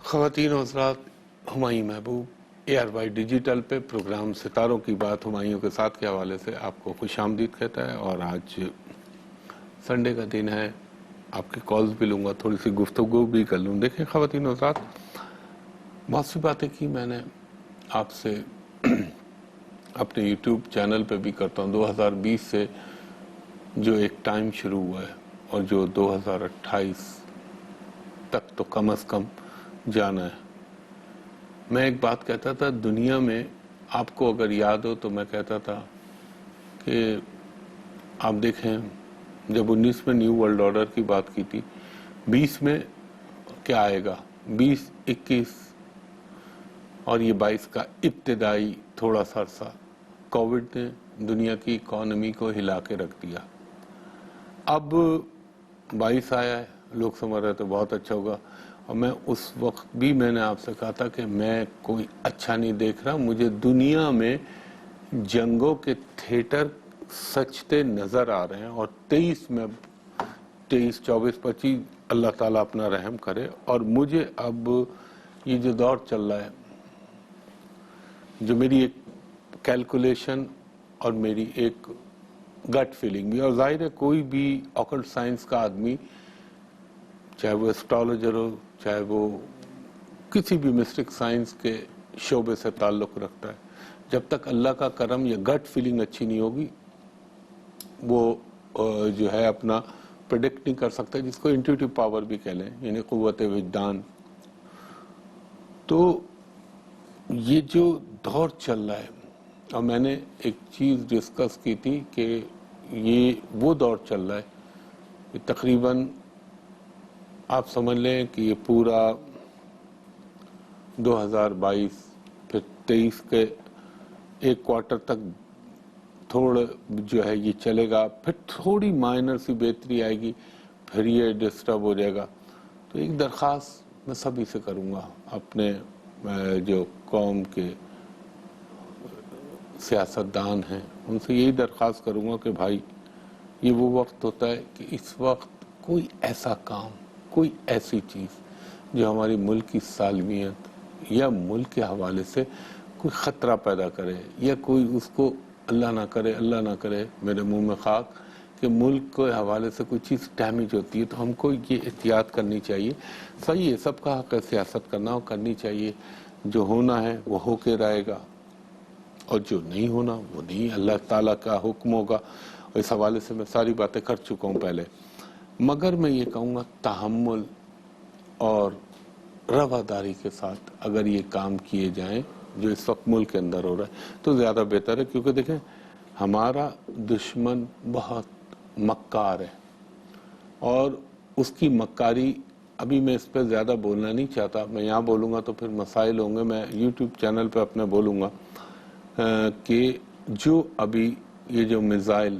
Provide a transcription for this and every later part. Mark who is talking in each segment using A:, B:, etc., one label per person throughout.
A: خواتین و حضرات، ہمایوں محبوب ARY ڈیجیٹل پہ پروگرام ستاروں کی بات ہمایوں کے ساتھ کے حوالے سے آپ کو خوش آمدید کہتا ہے، اور آج سنڈے کا دن ہے، آپ کی کالز بھی لوں گا، تھوڑی سی گفتگو بھی کر لوں۔ دیکھیں خواتین و حضرات، بہت سی باتیں کی میں نے آپ سے اپنے یوٹیوب چینل پہ بھی کرتا ہوں۔ 2020 سے جو ایک ٹائم شروع ہوا ہے اور جو 2028 تک تو کم از کم جانا ہے، میں ایک بات کہتا تھا، دنیا میں آپ کو اگر یاد ہو تو میں کہتا تھا کہ آپ دیکھیں جب 19 میں نیو ورلڈ آرڈر کی بات کی تھی، 20 میں کیا آئے گا، 20 21 اور یہ 22 کا ابتدائی تھوڑا سا عرصہ کووڈ نے دنیا کی اکانومی کو ہلا کے رکھ دیا۔ اب 22 آیا ہے، لوگ سمجھ رہے تھے بہت اچھا ہوگا، اور میں اس وقت بھی میں نے آپ سے کہا تھا کہ میں کوئی اچھا نہیں دیکھ رہا، مجھے دنیا میں جنگوں کے تھیٹر سجتے نظر آ رہے ہیں، اور 23 میں 23 24 25 اللہ تعالیٰ اپنا رحم کرے، اور مجھے اب یہ جو دور چل رہا ہے، جو میری ایک کیلکولیشن اور میری ایک گٹ فیلنگ بھی، اور ظاہر ہے کوئی بھی آکلٹ سائنس کا آدمی، چاہے وہ اسٹرالوجر ہو، چاہے وہ کسی بھی مسٹک سائنس کے شعبے سے تعلق رکھتا ہے، جب تک اللہ کا کرم یا گٹ فیلنگ اچھی نہیں ہوگی وہ جو ہے اپنا پریڈکٹ نہیں کر سکتا، جس کو انٹیوٹیو پاور بھی کہہ لیں، یعنی قوت وجدان۔ تو یہ جو دور چل رہا ہے، اور میں نے ایک چیز ڈسکس کی تھی کہ یہ وہ دور چل رہا ہے کہ تقریباً آپ سمجھ لیں کہ یہ پورا 2022 پھر 23 کے ایک کوارٹر تک تھوڑا جو ہے یہ چلے گا، پھر تھوڑی مائنر سی بہتری آئے گی، پھر یہ ڈسٹرب ہو جائے گا۔ تو ایک درخواست میں سبھی سے کروں گا، اپنے جو قوم کے سیاستدان ہیں ان سے یہی درخواست کروں گا کہ بھائی یہ وہ وقت ہوتا ہے کہ اس وقت کوئی ایسا کام، کوئی ایسی چیز جو ہماری ملک کی سالمیت یا ملک کے حوالے سے کوئی خطرہ پیدا کرے، یا کوئی اس کو اللہ نہ کرے میرے منہ میں خاک کہ ملک کے حوالے سے کوئی چیز ڈیمیج ہوتی ہے، تو ہم کو یہ احتیاط کرنی چاہیے۔ صحیح ہے، سب کا حق ہے سیاست کرنا، اور کرنی چاہیے، جو ہونا ہے وہ ہو کے رہے گا، اور جو نہیں ہونا وہ نہیں، اللہ تعالیٰ کا حکم ہوگا۔ اس حوالے سے میں ساری باتیں کر چکا ہوں پہلے، مگر میں یہ کہوں گا تحمل اور رواداری کے ساتھ اگر یہ کام کیے جائیں جو اس وقت ملک کے اندر ہو رہا ہے تو زیادہ بہتر ہے، کیونکہ دیکھیں ہمارا دشمن بہت مکار ہے، اور اس کی مکاری ابھی میں اس پہ زیادہ بولنا نہیں چاہتا، میں یہاں بولوں گا تو پھر مسائل ہوں گے، میں یوٹیوب چینل پہ اپنے بولوں گا کہ جو ابھی یہ جو میزائل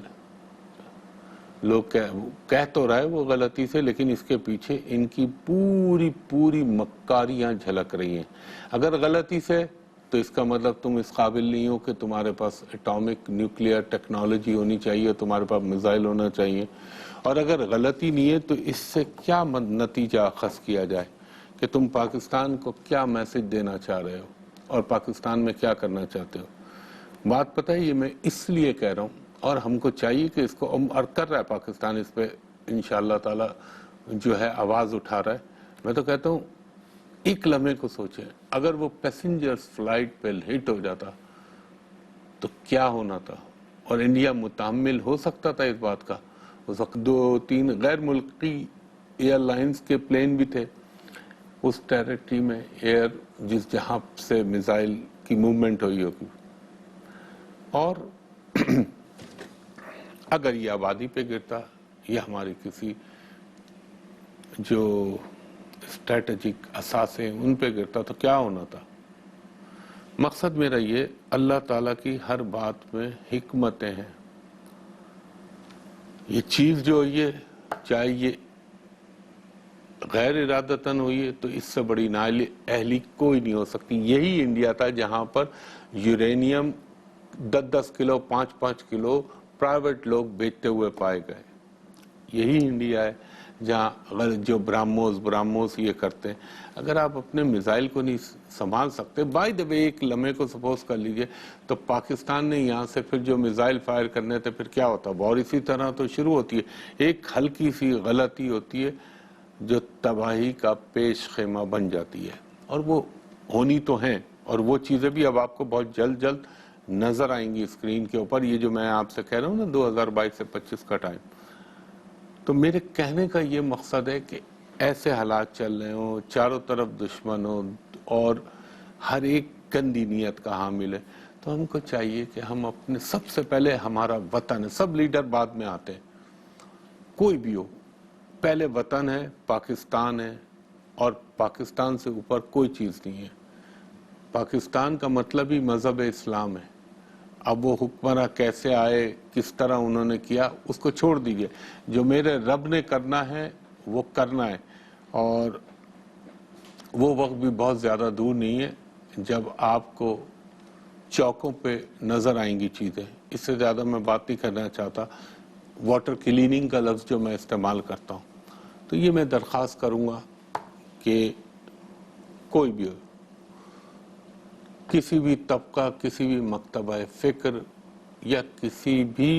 A: لوگ کہہ تو رہے وہ غلطی سے، لیکن اس کے پیچھے ان کی پوری مکاریاں جھلک رہی ہیں۔ اگر غلطی سے تو اس کا مطلب تم اس قابل نہیں ہو کہ تمہارے پاس اٹامک نیوکلیئر ٹیکنالوجی ہونی چاہیے، تمہارے پاس میزائل ہونا چاہیے، اور اگر غلطی نہیں ہے تو اس سے کیا نتیجہ اخذ کیا جائے کہ تم پاکستان کو کیا میسج دینا چاہ رہے ہو اور پاکستان میں کیا کرنا چاہتے ہو۔ بات پتہ ہے یہ میں اس لیے کہہ رہا ہوں، اور ہم کو چاہیے کہ اس کو اور کر رہا ہے پاکستان، اس پہ انشاءاللہ تعالی جو ہے آواز اٹھا رہا ہے۔ میں تو کہتا ہوں ایک لمحے کو سوچیں، اگر وہ پیسنجرز فلائٹ پہ ہٹ ہو جاتا تو کیا ہونا تھا، اور انڈیا متحمل ہو سکتا تھا اس بات کا۔ اس وقت 2-3 غیر ملکی ایئر لائنز کے پلین بھی تھے اس ٹیریٹری میں، جس جہاں سے میزائل کی موومنٹ ہوئی ہوگی، اور اگر یہ آبادی پہ گرتا یا ہماری کسی جو اسٹریٹجک اثاثے ان پہ گرتا تو کیا ہونا تھا۔ مقصد میرا یہ، اللہ تعالیٰ کی ہر بات میں حکمتیں ہیں۔ یہ چیز جو ہوئی ہے، چاہے یہ غیر ارادتاً ہوئی ہے، تو اس سے بڑی نااہلی کوئی نہیں ہو سکتی۔ یہی انڈیا تھا جہاں پر یورینیم 10 کلو 5 کلو پرائیویٹ لوگ بیچتے ہوئے پائے گئے۔ یہی انڈیا ہے جہاں جو براموس یہ کرتے ہیں، اگر آپ اپنے میزائل کو نہیں سنبھال سکتے، بائی دا وے ایک لمحے کو سپوز کر لیجئے تو پاکستان نے یہاں سے پھر جو میزائل فائر کرنے تھے پھر کیا ہوتا، اور اسی طرح تو شروع ہوتی ہے، ایک ہلکی سی غلطی ہوتی ہے جو تباہی کا پیش خیمہ بن جاتی ہے، اور وہ ہونی تو ہیں، اور وہ چیزیں بھی اب آپ کو بہت جلد نظر آئیں گی اسکرین کے اوپر، یہ جو میں آپ سے کہہ رہا ہوں نا 2022 سے 25 کا ٹائم۔ تو میرے کہنے کا یہ مقصد ہے کہ ایسے حالات چل رہے ہوں، چاروں طرف دشمن ہو اور ہر ایک گندی نیت کا حامل ہے، تو ہم کو چاہیے کہ ہم اپنے سب سے پہلے ہمارا وطن ہے، سب لیڈر بعد میں آتے ہیں، کوئی بھی ہو، پہلے وطن ہے، پاکستان ہے، اور پاکستان سے اوپر کوئی چیز نہیں ہے۔ پاکستان کا مطلب ہی مذہب اسلام ہے۔ اب وہ حکمراں کیسے آئے، کس طرح انہوں نے کیا، اس کو چھوڑ دیجئے، جو میرے رب نے کرنا ہے وہ کرنا ہے، اور وہ وقت بھی بہت زیادہ دور نہیں ہے جب آپ کو چوکوں پہ نظر آئیں گی چیزیں۔ اس سے زیادہ میں بات نہیں کرنا چاہتا، واٹر کلیننگ کا لفظ جو میں استعمال کرتا ہوں، تو یہ میں درخواست کروں گا کہ کوئی بھی ہو، کسی بھی طبقہ، کسی بھی مکتبہ فکر یا کسی بھی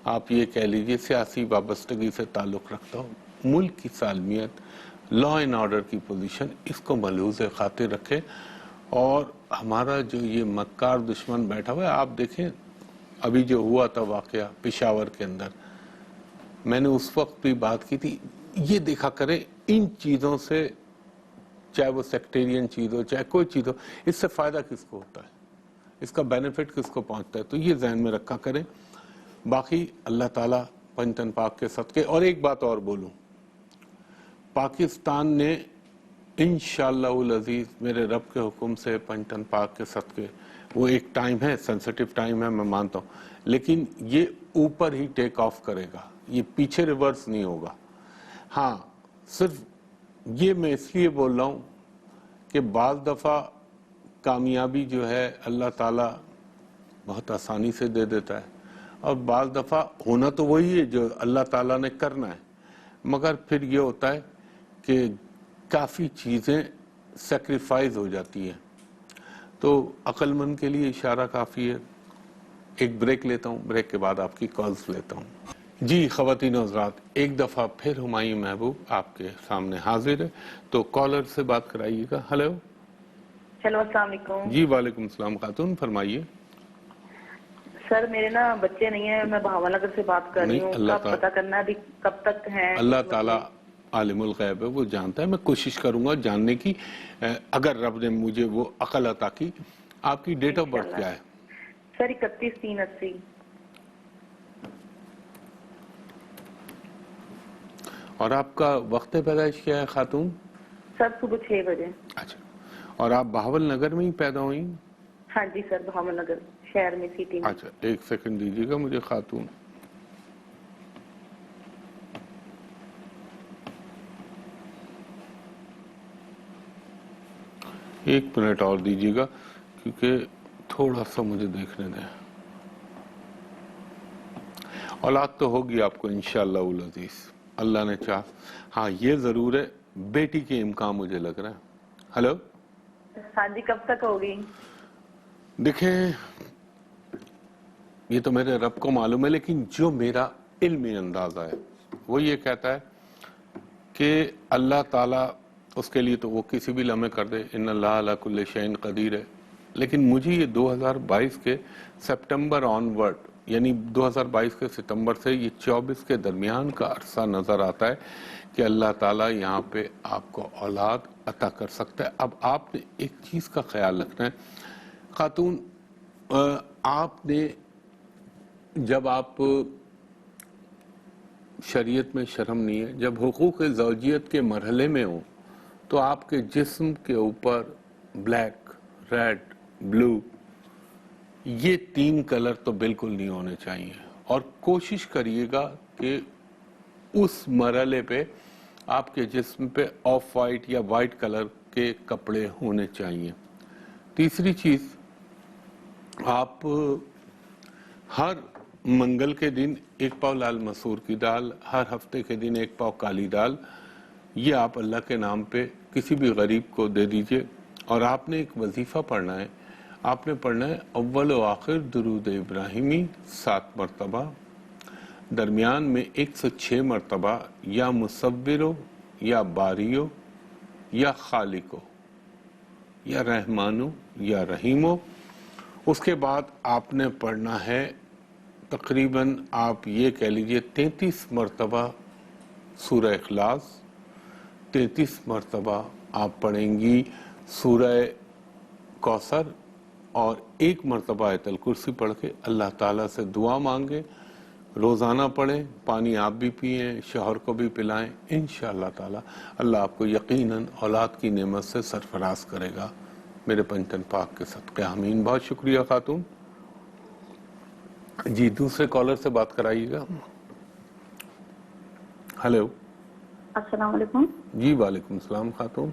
A: آپ یہ کہہ لیجئے سیاسی وابستگی سے تعلق رکھتا ہوں، ملک کی سالمیت، لا اینڈ آرڈر کی پوزیشن، اس کو ملحوظ خاطر رکھے، اور ہمارا جو یہ مکار دشمن بیٹھا ہوا ہے، آپ دیکھیں ابھی جو ہوا تھا واقعہ پشاور کے اندر، میں نے اس وقت بھی بات کی تھی، یہ دیکھا کریں ان چیزوں سے، چاہے وہ سیکٹیرین چیز ہو چاہے کوئی چیز ہو، اس سے فائدہ کس کو ہوتا ہے، اس کا بینیفٹ کس کو پہنچتا ہے، تو یہ ذہن میں رکھا کریں۔ باقی اللہ تعالیٰ پنجتن پاک کے صدقے، اور ایک بات اور بولوں، پاکستان نے انشاءاللہ العزیز میرے رب کے حکم سے پنجتن پاک کے صدقے، وہ ایک ٹائم ہے، سینسٹیو ٹائم ہے، میں مانتا ہوں، لیکن یہ اوپر ہی ٹیک آف کرے گا، یہ پیچھے ریورس نہیں ہوگا۔ ہاں صرف یہ میں اس لیے بول رہا ہوں کہ بعض دفعہ کامیابی جو ہے اللہ تعالیٰ بہت آسانی سے دے دیتا ہے، اور بعض دفعہ ہونا تو وہی ہے جو اللہ تعالیٰ نے کرنا ہے، مگر پھر یہ ہوتا ہے کہ کافی چیزیں سیکریفائز ہو جاتی ہیں، تو عقل مند کے لیے اشارہ کافی ہے۔ ایک بریک لیتا ہوں، بریک کے بعد آپ کی کالز لیتا ہوں۔ جی خواتین و حضرات، ایک دفعہ پھر ہمایوں محبوب آپ کے سامنے حاضر ہے، تو کالر سے بات کرائیے گا۔ ہلو
B: ہیلو، السلام علیکم۔
A: جی وعلیکم السلام، خاتون فرمائیے۔
B: سر میرے نا بچے نہیں ہیں، میں بہاول نگر سے بات کر رہی
A: نہیں،
B: ہوں،
A: اللہ
B: کب
A: تعالیٰ
B: پتہ کرنا ہے ابھی کب تک ہیں
A: اللہ
B: اس
A: تعالیٰ
B: وقت
A: عالم الغیب ہے، وہ جانتا ہے، میں کوشش کروں گا جاننے کی، اگر رب نے مجھے وہ عقل عطا کی۔ آپ کی ڈیٹ آف برتھ کیا ہے؟
B: سر 31/3/80۔
A: اور آپ کا وقت پیدائش کیا ہے خاتون؟
B: سر صبح 6 بجے۔
A: اچھا، اور آپ بہاول نگر میں ہی پیدا ہوئی؟
B: ہاں جی سر، بہاول نگر شہر میں، سٹی میں۔
A: اچھا ایک سیکنڈ دیجیے گا مجھے خاتون، ایک منٹ اور دیجیے گا کیونکہ تھوڑا سا مجھے دیکھنے دیں۔ اولاد تو ہوگی آپ کو انشاءاللہ العزیز، اللہ نے چاہ۔ ہاں یہ ضرور ہے بیٹی کے امکان مجھے لگ رہا ہے۔ ہلو
B: ہاں جی، کب تک ہوگی؟
A: دیکھیں یہ تو میرے رب کو معلوم ہے، لیکن جو میرا علمی اندازہ ہے وہ یہ کہتا ہے کہ اللہ تعالیٰ اس کے لیے تو وہ کسی بھی لمحے کر دے، ان اللہ علی کل شیء قدیر ہے، لیکن مجھے یہ 2022 کے سپٹمبر آن ورڈ، یعنی 2022 کے ستمبر سے یہ 24 کے درمیان کا عرصہ نظر آتا ہے کہ اللہ تعالیٰ یہاں پہ آپ کو اولاد عطا کر سکتا ہے۔ اب آپ نے ایک چیز کا خیال رکھنا ہے خاتون، آپ نے جب آپ شریعت میں شرم نہیں ہے، جب حقوق زوجیت کے مرحلے میں ہوں تو آپ کے جسم کے اوپر بلیک، ریڈ، بلو، یہ 3 کلر تو بالکل نہیں ہونے چاہیے، اور کوشش کریے گا کہ اس مرحلے پہ آپ کے جسم پہ آف وائٹ یا وائٹ کلر کے کپڑے ہونے چاہیے۔ تیسری چیز، آپ ہر منگل کے دن 1 پاؤ لال مسور کی دال، ہر ہفتے کے دن 1 پاؤ کالی دال، یہ آپ اللہ کے نام پہ کسی بھی غریب کو دے دیجئے. اور آپ نے ایک وظیفہ پڑھنا ہے. آپ نے پڑھنا ہے اول و آخر درود ابراہیمی 7 مرتبہ، درمیان میں 106 مرتبہ یا مصورو یا باریو یا خالقو یا رحمانو یا رحیمو. اس کے بعد آپ نے پڑھنا ہے تقریباً آپ یہ کہہ لیجئے 33 مرتبہ سورہ اخلاص، 33 مرتبہ آپ پڑھیں گی سورہ کوثر، اور 1 مرتبہ آیت الکرسی پڑھ کے اللہ تعالیٰ سے دعا مانگیں. روزانہ پڑھیں، پانی آپ بھی پئیں، شوہر کو بھی پلائیں. انشاءاللہ تعالیٰ اللہ آپ کو یقیناً اولاد کی نعمت سے سرفراز کرے گا میرے پنجتن پاک کے صدقے. آمین. بہت شکریہ خاتون. جی دوسرے کالر سے بات کرائیے گا. ہیلو.
B: السلام علیکم.
A: جی وعلیکم السلام خاتون.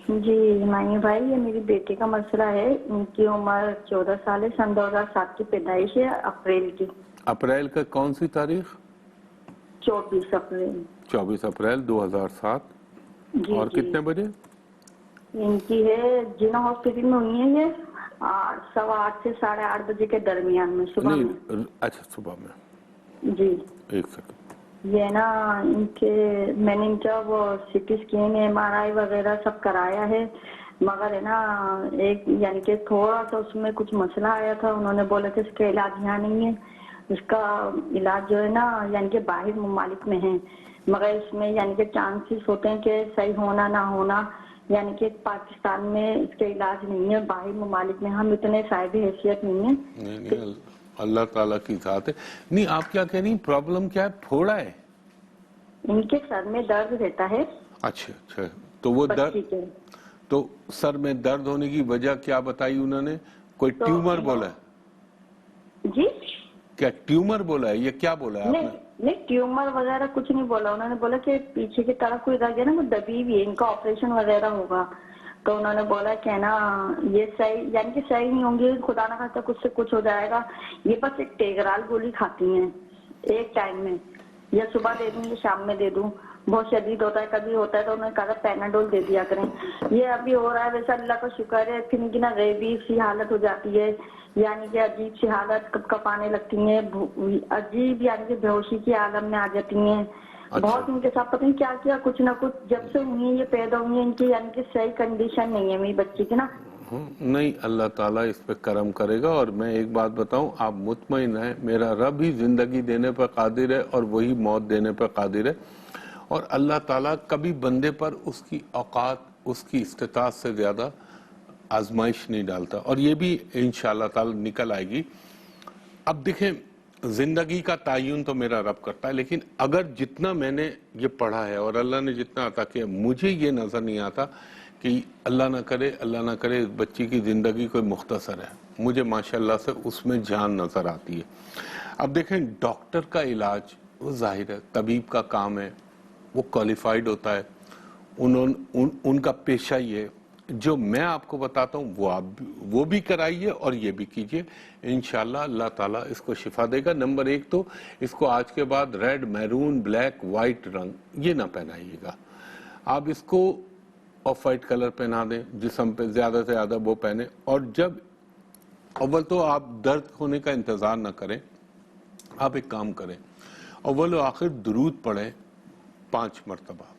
B: جی ہمایوں بھائی، یہ میری بیٹی کا مسئلہ ہے. ان کی عمر 14 سال ہے، سن 2007 کی پیدائش ہے، اپریل کی.
A: اپریل کا کون سی تاریخ؟
B: 24 اپریل.
A: 24 اپریل 2007.
B: جی
A: اور
B: جی.
A: کتنے بجے؟
B: ان کی ہے جنا ہاسپٹل میں ہوئی ہے یہ 8:15 سے 8:30 بجے کے درمیان میں صبح میں.
A: اچھا صبح میں.
B: جی.
A: ایک سیکنڈ.
B: یہ نا ان کے میں نے ان کا وہ سی ٹی اسکین MRI وغیرہ سب کرایا ہے، مگر ہے نا ایک یعنی کہ تھوڑا سا اس میں کچھ مسئلہ آیا تھا. انہوں نے بولا کہ اس کا علاج یہاں نہیں ہے، اس کا علاج جو ہے نا یعنی کہ باہر ممالک میں ہے، مگر اس میں یعنی کہ چانسز ہوتے ہیں کہ صحیح ہونا نہ ہونا. یعنی کہ پاکستان میں اس کا علاج نہیں ہے، باہر ممالک میں ہم اتنے صاحب حیثیت نہیں ہیں.
A: نہیں اللہ تعالیٰ کی ذات ہے. نہیں آپ کیا کہہ رہی ہیں، پرابلم کیا ہے؟ پھوڑا ہے؟
B: ان کے سر میں درد رہتا ہے.
A: اچھا اچھا. تو وہ درد، تو سر میں درد ہونے کی وجہ کیا بتائی انہوں نے؟ کوئی ٹیومر بولا ہے؟
B: جی
A: کیا ٹیومر بولا ہے؟ یہ کیا بولا ہے آپ نے؟
B: نہیں ٹیومر وغیرہ کچھ نہیں بولا. انہوں نے بولا کہ پیچھے کی طرف کوئی رہ گیا نا، وہ دبی ہوئی ہے، ان کا آپریشن وغیرہ ہوگا. تو انہوں نے بولا کہ نا یہ صحیح یعنی کہ صحیح نہیں ہوں گے، خدا نہ خاصا کچھ سے کچھ ہو جائے گا. یہ بس ایک ٹیگرال گولی کھاتی ہیں ایک ٹائم میں، یا صبح دے دوں یا شام میں دے دوں. بہت شدید ہوتا ہے، کبھی ہوتا ہے تو انہوں نے کہا پیناڈول دے دیا کریں. یہ ابھی ہو رہا ہے، ویسے اللہ کا شکر ہے. پھر ان کی نا ریبیز سی حالت ہو جاتی ہے، یعنی کہ عجیب سی حالت کب کب آنے لگتی ہیں، عجیب یعنی کہ بے ہوشی کی عالم میں آ جاتی ہیں. بہت ان کے ساتھ پتہ نہیں کیا کیا کچھ نہ کچھ جب سے ہوئی ہیں یہ پیدا ہوئی ہیں، ان کی یعنی کہ صحیح کنڈیشن نہیں ہے میری بچی کی نا.
A: نہیں اللہ تعالیٰ اس پہ کرم کرے گا. اور میں ایک بات بتاؤں، آپ مطمئن ہیں میرا رب ہی زندگی دینے پر قادر ہے اور وہی موت دینے پر قادر ہے. اور اللہ تعالیٰ کبھی بندے پر اس کی اوقات، اس کی استطاعت سے زیادہ آزمائش نہیں ڈالتا، اور یہ بھی انشاءاللہ تعالیٰ نکل آئے گی. اب دیکھیں زندگی کا تعین تو میرا رب کرتا ہے، لیکن اگر جتنا میں نے یہ پڑھا ہے اور اللہ نے جتنا عطا کیا، مجھے یہ نظر نہیں آتا کہ اللہ نہ کرے بچی کی زندگی کوئی مختصر ہے. مجھے ماشاءاللہ سے اس میں جان نظر آتی ہے. اب دیکھیں ڈاکٹر کا علاج وہ ظاہر ہے طبیب کا کام ہے، وہ کوالیفائیڈ ہوتا ہے، ان کا پیشہ یہ ہے. جو میں آپ کو بتاتا ہوں وہ بھی کرائیے اور یہ بھی کیجئے. انشاءاللہ اللہ تعالیٰ اس کو شفا دے گا. نمبر 1 تو اس کو آج کے بعد ریڈ، میرون، بلیک، وائٹ رنگ یہ نہ پہنائیے گا. آپ اس کو آف وائٹ کلر پہنا دیں جسم پہ، زیادہ سے زیادہ وہ پہنے. اور جب اول تو آپ درد ہونے کا انتظار نہ کریں، آپ ایک کام کریں، اول و آخر درود پڑھیں 5 مرتبہ،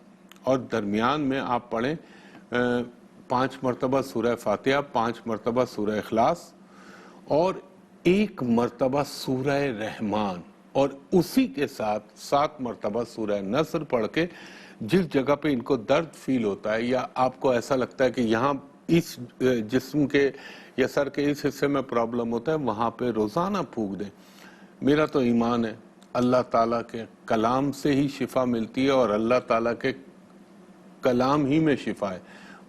A: اور درمیان میں آپ پڑھیں 5 مرتبہ سورہ فاتحہ، 5 مرتبہ سورہ اخلاص، اور 1 مرتبہ سورہ رحمان، اور اسی کے ساتھ 7 مرتبہ سورہ نصر پڑھ کے جس جگہ پہ ان کو درد فیل ہوتا ہے یا آپ کو ایسا لگتا ہے کہ یہاں اس جسم کے یا سر کے اس حصے میں پرابلم ہوتا ہے، وہاں پہ روزانہ پھونک دیں. میرا تو ایمان ہے اللہ تعالیٰ کے کلام سے ہی شفا ملتی ہے، اور اللہ تعالیٰ کے کلام ہی میں شفا ہے.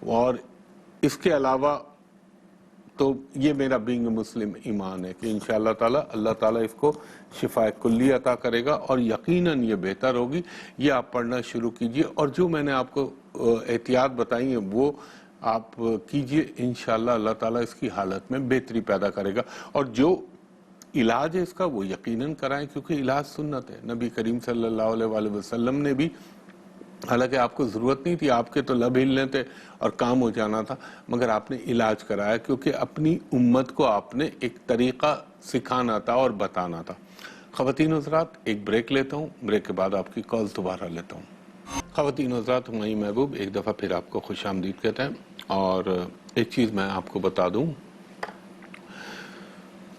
A: اور اس کے علاوہ تو یہ میرا بینگ مسلم ایمان ہے کہ انشاءاللہ تعالیٰ اللہ تعالیٰ اس کو شفا کلی عطا کرے گا، اور یقیناً یہ بہتر ہوگی. یہ آپ پڑھنا شروع کیجئے، اور جو میں نے آپ کو احتیاط بتائی ہیں وہ آپ کیجئے. انشاءاللہ اللہ تعالیٰ اس کی حالت میں بہتری پیدا کرے گا. اور جو علاج ہے اس کا وہ یقیناً کرائیں، کیونکہ علاج سنت ہے. نبی کریم صلی اللہ علیہ وآلہ وسلم نے بھی، حالانکہ آپ کو ضرورت نہیں تھی، آپ کے تو لب ہلنے تھے اور کام ہو جانا تھا، مگر آپ نے علاج کرایا کیونکہ اپنی امت کو آپ نے ایک طریقہ سکھانا تھا اور بتانا تھا. خواتین حضرات ایک بریک لیتا ہوں، بریک کے بعد آپ کی کالز دوبارہ لیتا ہوں. خواتین حضرات، ہمایوں محبوب ایک دفعہ پھر آپ کو خوش آمدید کہتے ہیں. اور ایک چیز میں آپ کو بتا دوں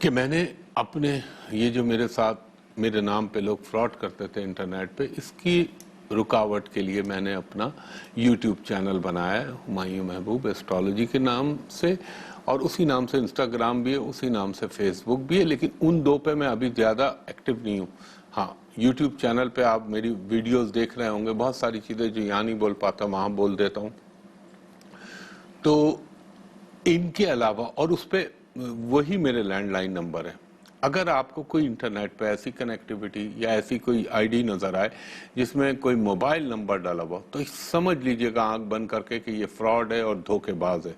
A: کہ میں نے اپنے یہ جو میرے ساتھ میرے نام پہ لوگ فراڈ کرتے تھے انٹرنیٹ پہ، اس کی رکاوٹ کے لیے میں نے اپنا یوٹیوب چینل بنایا ہے ہمایوں محبوب ایسٹرالوجی کے نام سے، اور اسی نام سے انسٹاگرام بھی ہے، اسی نام سے فیس بک بھی ہے، لیکن ان دو پہ میں ابھی زیادہ ایکٹیو نہیں ہوں. ہاں، یوٹیوب چینل پہ آپ میری ویڈیوز دیکھ رہے ہوں گے، بہت ساری چیزیں جو یہاں نہیں بول پاتا وہاں بول دیتا ہوں. تو ان کے علاوہ، اور اس پہ وہی میرے لینڈ لائن نمبر ہے، اگر آپ کو کوئی انٹرنیٹ پہ ایسی کنیکٹیوٹی یا ایسی کوئی آئی ڈی نظر آئے جس میں کوئی موبائل نمبر ڈالا ہوا، تو سمجھ لیجئے گا آنکھ بند کر کے کہ یہ فراڈ ہے اور دھوکے باز ہے،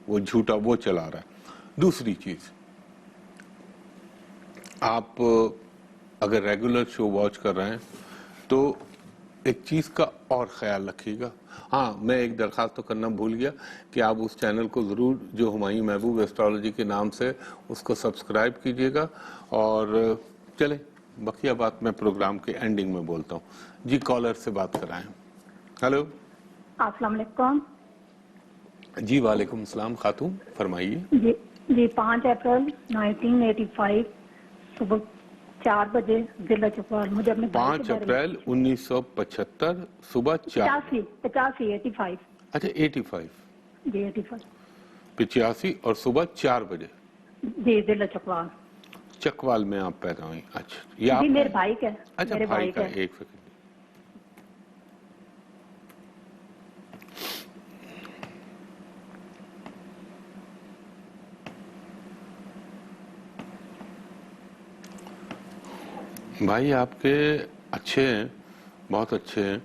A: وہ جھوٹا وہ چلا رہا ہے. دوسری چیز، آپ اگر ریگولر شو واچ کر رہے ہیں تو ایک چیز کا اور خیال رکھیے گا. ہاں، میں ایک درخواست تو کرنا بھول گیا کہ آپ اس چینل کو ضرور جو ہمایوں محبوب ایسٹرالوجی کے نام سے، اس کو سبسکرائب کیجئے گا. اور چلیں بقیہ بات میں پروگرام کے اینڈنگ میں بولتا ہوں. جی کالر سے بات کرائیں. ہلو.
B: السلام علیکم.
A: جی وعلیکم السلام خاتون، فرمائیے.
B: جی 5 اپریل 1985 صبح 4 بجے ضلع چکوال. مجھے اپنے بھائی کے
A: 5
B: بارے میں
A: اپریل 1975 صبح 4
B: 85.
A: اچھا 85.
B: جی 85.
A: 85 اور صبح 4 بجے.
B: جی ضلع چکوال.
A: چکوال میں آپ پیدا ہوئی. اچھا یہ آپ
B: جی
A: کا
B: میرے
A: ہے؟
B: بھائی کا.
A: اچھا
B: میرے
A: بھائی کا.
B: کا.
A: ایک سیکنڈ. بھائی آپ کے اچھے ہیں، بہت اچھے ہیں،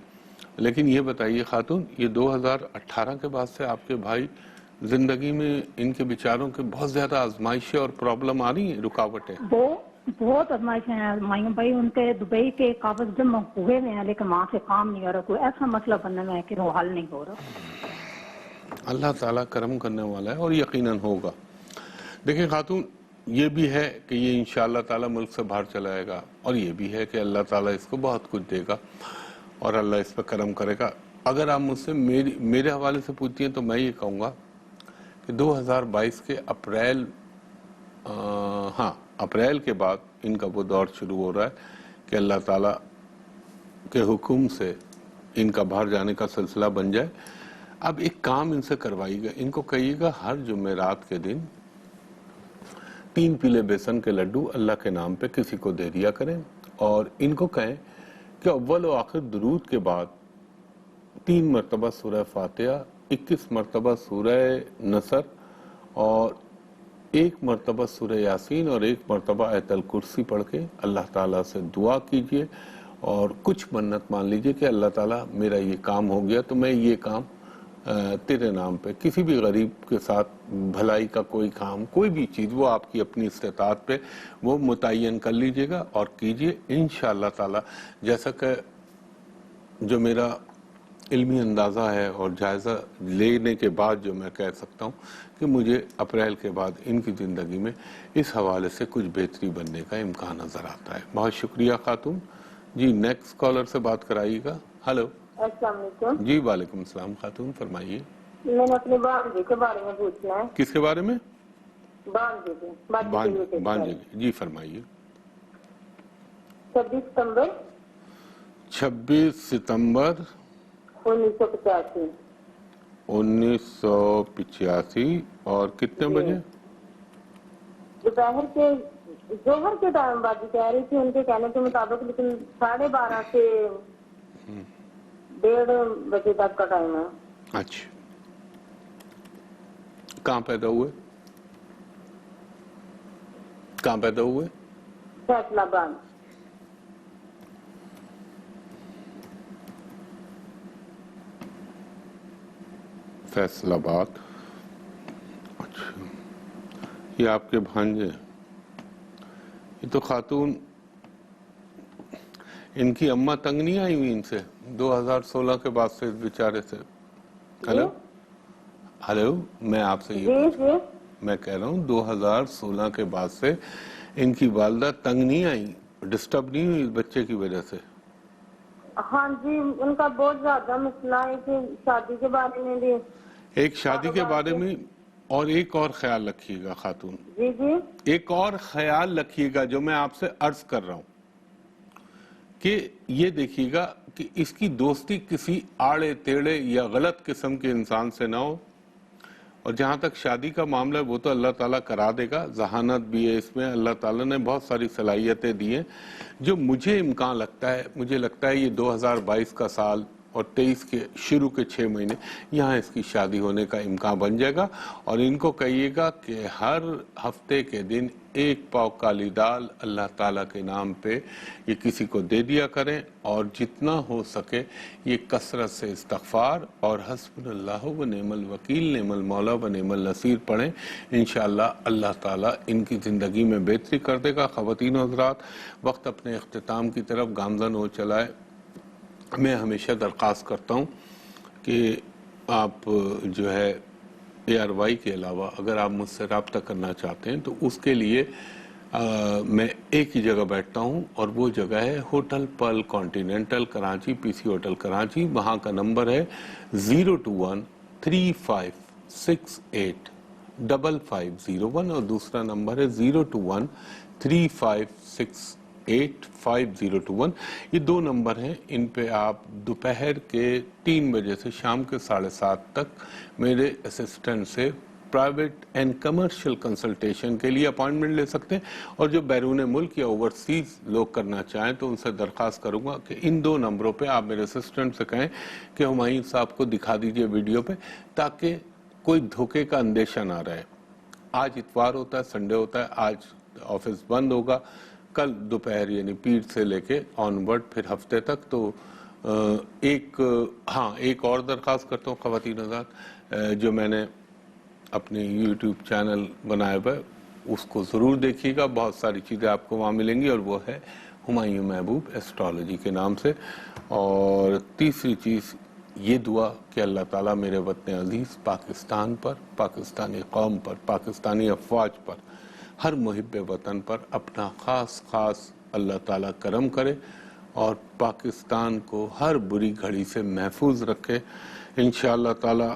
A: لیکن یہ بتائیے خاتون، یہ 2018 کے بعد سے آپ کے بھائی زندگی میں ان کے بیچاروں کے بہت زیادہ آزمائشیں اور پرابلم آ رہی ہیں، رکاوٹیں؟
B: بہت آزمائشیں ہیں مایوں بھائی. ان کے دبئی کے کاغذ جمع ہوئے ہیں لیکن وہاں سے کام نہیں ہو رہا. کوئی ایسا مسئلہ بننے میں ہے کہ وہ حل نہیں ہو رہا.
A: اللہ تعالیٰ کرم کرنے والا ہے اور یقیناً ہوگا. دیکھیں خاتون، یہ بھی ہے کہ یہ انشاءاللہ تعالیٰ ملک سے باہر چلائے گا، اور یہ بھی ہے کہ اللہ تعالیٰ اس کو بہت کچھ دے گا اور اللہ اس پہ کرم کرے گا. اگر آپ مجھ سے میرے حوالے سے پوچھتی ہیں تو میں یہ کہوں گا کہ 2022 کے اپریل کے بعد ان کا وہ دور شروع ہو رہا ہے کہ اللہ تعالیٰ کے حکم سے ان کا باہر جانے کا سلسلہ بن جائے. اب ایک کام ان سے کروائیے گا، ان کو کہیے گا ہر جمعرات کے دن 3 پیلے بیسن کے لڈو اللہ کے نام پہ کسی کو دے دیا کریں، اور ان کو کہیں کہ اول و آخر درود کے بعد 3 مرتبہ سورہ فاتحہ، 21 مرتبہ سورہ نصر، اور 1 مرتبہ سورہ یاسین اور 1 مرتبہ آیت الکرسی پڑھ کے اللہ تعالیٰ سے دعا کیجئے اور کچھ منت مان لیجئے کہ اللہ تعالیٰ میرا یہ کام ہو گیا تو میں یہ کام تیرے نام پہ کسی بھی غریب کے ساتھ بھلائی کا کوئی کام، کوئی بھی چیز وہ آپ کی اپنی استطاعت پہ وہ متعین کر لیجئے گا اور کیجئے. انشاءاللہ تعالیٰ جیسا کہ جو میرا علمی اندازہ ہے اور جائزہ لینے کے بعد جو میں کہہ سکتا ہوں کہ مجھے اپریل کے بعد ان کی زندگی میں اس حوالے سے کچھ بہتری بننے کا امکان نظر آتا ہے. بہت شکریہ خاتون. جی نیکسٹ کالر سے بات کرائیے گا. ہلو.
B: السلام علیکم.
A: جی وعلیکم السلام خاتون، فرمائیے.
B: میں نے اپنے بھانجے کے بارے میں پوچھنا ہے.
A: کس کے بارے میں؟
B: بھانجے.
A: جی فرمائیے.
B: 26 ستمبر
A: 26 ستمبر
B: 1985.
A: 1985. اور کتنے بجے؟
B: دوپہر کے ظہر کے ٹائم باجی کہہ رہی تھی ان کے کہنے کے مطابق، لیکن 12:30 سے 1:30 بجے تک کا ٹائم ہے.
A: اچھا، کہاں پیدا ہوئے؟
B: فیصلہ آباد.
A: فیصل آباد. اچھا، یہ آپ کے بھانجے؟ یہ تو خاتون ان کی اماں تنگ نہیں آئی ہوئی ان سے 2016 کے بعد سے اس بیچارے سے؟ ہلو میں آپ سے یہ میں کہہ رہا ہوں 2016 کے بعد سے ان کی والدہ تنگ نہیں آئی، ڈسٹرب نہیں ہوئی اس بچے کی وجہ سے؟
C: ہاں جی، ان کا بہت زیادہ مسئلہ ہے کہ شادی کے بارے میں بھی،
A: ایک شادی کے بارے میں، اور ایک اور خیال رکھیے گا خاتون،
C: جی جی
A: ایک اور خیال رکھیے گا جو میں آپ سے عرض کر رہا ہوں کہ یہ دیکھیے گا کہ اس کی دوستی کسی آڑے تیڑے یا غلط قسم کے انسان سے نہ ہو، اور جہاں تک شادی کا معاملہ ہے وہ تو اللہ تعالیٰ کرا دے گا، ذہانت بھی ہے اس میں، اللہ تعالیٰ نے بہت ساری صلاحیتیں دی ہیں۔ جو مجھے امکان لگتا ہے، مجھے لگتا ہے یہ 2022 کا سال اور 23 کے شروع کے 6 مہینے یہاں اس کی شادی ہونے کا امکان بن جائے گا، اور ان کو کہیے گا کہ ہر ہفتے کے دن ایک پاؤ کالی دال اللہ تعالیٰ کے نام پہ یہ کسی کو دے دیا کریں، اور جتنا ہو سکے یہ کثرت سے استغفار اور حسبنا اللہ و نعم الوکیل نعم المولا و نعم النصیر پڑھیں، انشاءاللہ اللہ تعالیٰ ان کی زندگی میں بہتری کر دے گا۔ خواتین و حضرات، وقت اپنے اختتام کی طرف گامزن ہو چلا ہے۔ میں ہمیشہ درخواست کرتا ہوں کہ آپ جو ہے ARY کے علاوہ اگر آپ مجھ سے رابطہ کرنا چاہتے ہیں تو اس کے لیے میں ایک ہی جگہ بیٹھتا ہوں، اور وہ جگہ ہے hotel Pearl continental Karachi, PC hotel Karachi. وہاں کا نمبر ہے 021-3568-5501، اور دوسرا نمبر ہے 021-3568-5021۔ یہ دو نمبر ہیں، ان پہ آپ دوپہر کے 3 بجے سے شام کے 7:30 تک میرے اسسٹنٹ سے پرائیویٹ اینڈ کمرشل کنسلٹیشن کے لیے اپائنٹمنٹ لے سکتے ہیں، اور جو بیرون ملک یا اوورسیز لوگ کرنا چاہیں تو ان سے درخواست کروں گا کہ ان 2 نمبروں پہ آپ میرے اسسٹنٹ سے کہیں کہ ہمایوں صاحب کو دکھا دیجئے ویڈیو پہ، تاکہ کوئی دھوکے کا اندیشہ نہ رہے۔ آج اتوار ہوتا ہے، سنڈے ہوتا ہے، آج آفس بند ہوگا، کل دوپہر یعنی پیر سے لے کے آن ورڈ پھر ہفتے تک۔ تو ایک اور درخواست کرتا ہوں خواتین حضرات، جو میں نے اپنے یوٹیوب چینل بنایا ہوا ہے اس کو ضرور دیکھیے گا، بہت ساری چیزیں آپ کو وہاں ملیں گی، اور وہ ہے ہمایوں محبوب ایسٹرالوجی کے نام سے۔ اور تیسری چیز یہ دعا کہ اللہ تعالیٰ میرے وطن عزیز پاکستان پر، پاکستانی قوم پر، پاکستانی افواج پر، ہر محب وطن پر اپنا خاص اللہ تعالیٰ کرم کرے، اور پاکستان کو ہر بری گھڑی سے محفوظ رکھے۔ انشاءاللہ تعالیٰ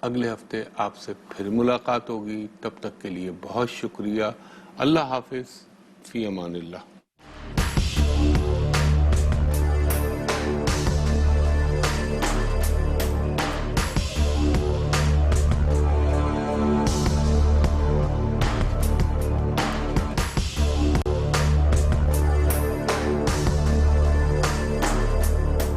A: اگلے ہفتے آپ سے پھر ملاقات ہوگی، تب تک کے لیے بہت شکریہ۔ اللہ حافظ، فی امان اللہ۔